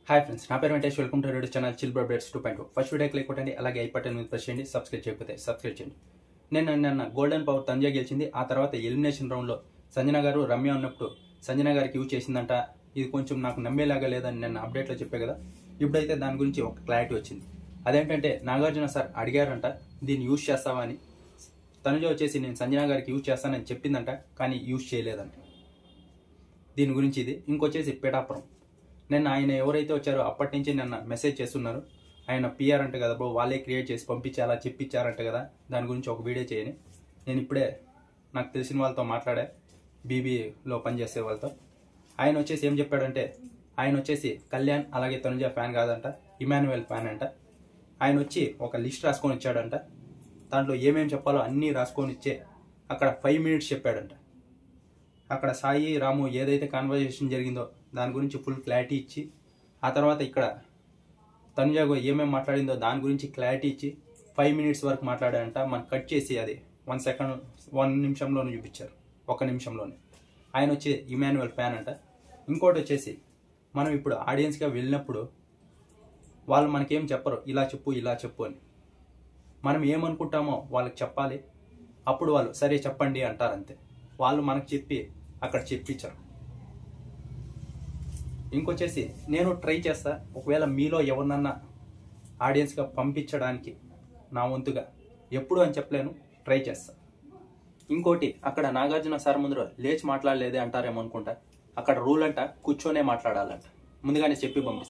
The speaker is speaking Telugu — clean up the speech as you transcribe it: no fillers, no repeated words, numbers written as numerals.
హాయ్ ఫ్రెండ్స్, నా పేరు Venkatesh. Welcome to radio channel chill updates 2.0. First video click కొట్టండి, అలాగే ఐ బటన్ మీద ప్రెస్ చేయండి. సబ్స్క్రైబ్ చేయకపోతే సబ్స్క్రైబ్ చేయండి. నిన్న గోల్డెన్ పవర్ తంజా గెలిచింది. ఆ తర్వాత ఎలిమినేషన్ రౌండ్లో సంజన గారు రమ్య ఉన్నప్పుడు సంజన గారికి యూజ్ చేసిందంట. ఇది కొంచెం నాకు నమ్మేలాగా లేదని నిన్న అప్డేట్లో చెప్పే కదా. ఇప్పుడైతే దాని గురించి ఒక క్లారిటీ వచ్చింది. అదేంటంటే నాగార్జున సార్ అడిగారంట దీన్ని యూజ్ చేస్తావా అని. తనుజ వచ్చేసి నేను సంజన గారికి యూజ్ చేస్తానని చెప్పిందంట, కానీ యూజ్ చేయలేదంట. దీని గురించి ఇది. ఇంకొచ్చేసి పిఠాపురం. నిన్న ఆయన ఎవరైతే వచ్చారో అప్పటి నుంచి నిన్న మెసేజ్ చేస్తున్నారు. ఆయన పిఆర్ అంట కదా బ్రో, వాళ్ళే క్రియేట్ చేసి పంపించాలా చెప్పించారంట కదా. దాని గురించి ఒక వీడియో చేయని. నేను ఇప్పుడే నాకు తెలిసిన వాళ్ళతో మాట్లాడా, బీబీలో పనిచేసే వాళ్ళతో. ఆయన వచ్చేసి ఏం చెప్పాడంటే, ఆయన వచ్చేసి కళ్యాణ్ అలాగే తనుజ ఫ్యాన్ కాదంట, ఇమాన్యుయల్ ఫ్యాన్ అంట. ఆయన వచ్చి ఒక లిస్ట్ రాసుకొని ఇచ్చాడంట. దాంట్లో ఏమేమి చెప్పాలో అన్నీ రాసుకొని ఇచ్చే అక్కడ 5 minutes చెప్పాడంట. అక్కడ సాయి రాము ఏదైతే కాన్వర్జేషన్ జరిగిందో దాని గురించి ఫుల్ క్లారిటీ ఇచ్చి, ఆ తర్వాత ఇక్కడ తనుజాగో ఏమేమి మాట్లాడిందో దాని గురించి క్లారిటీ ఇచ్చి 5 minutes వరకు మాట్లాడాడంట. మనకు కట్ చేసి అది 1 నిమిషంలోనే చూపించారు, 1 నిమిషంలోనే. ఆయన వచ్చి ఇమాన్యుయల్ ఫ్యాన్ అంట. ఇంకోటి వచ్చేసి మనం ఇప్పుడు ఆడియన్స్గా వెళ్ళినప్పుడు వాళ్ళు మనకేం చెప్పరు, ఇలా చెప్పు ఇలా చెప్పు అని. మనం ఏమనుకుంటామో వాళ్ళకి చెప్పాలి, అప్పుడు వాళ్ళు సరే చెప్పండి అంటారు అంతే. వాళ్ళు మనకు చెప్పి అక్కడ చెప్పించారు. ఇంకొచ్చేసి నేను ట్రై చేస్తా, ఒకవేళ మీలో ఎవరినన్నా ఆడియన్స్గా పంపించడానికి నా వంతుగా, ఎప్పుడు అని చెప్పలేను, ట్రై చేస్తా. ఇంకోటి, అక్కడ నాగార్జున సార్ ముందర లేచి మాట్లాడలేదే అంటారేమో అనుకుంటా. అక్కడ రూల్ అంట కూర్చొనే మాట్లాడాలంట, ముందుగానే చెప్పి పంపిస్తా.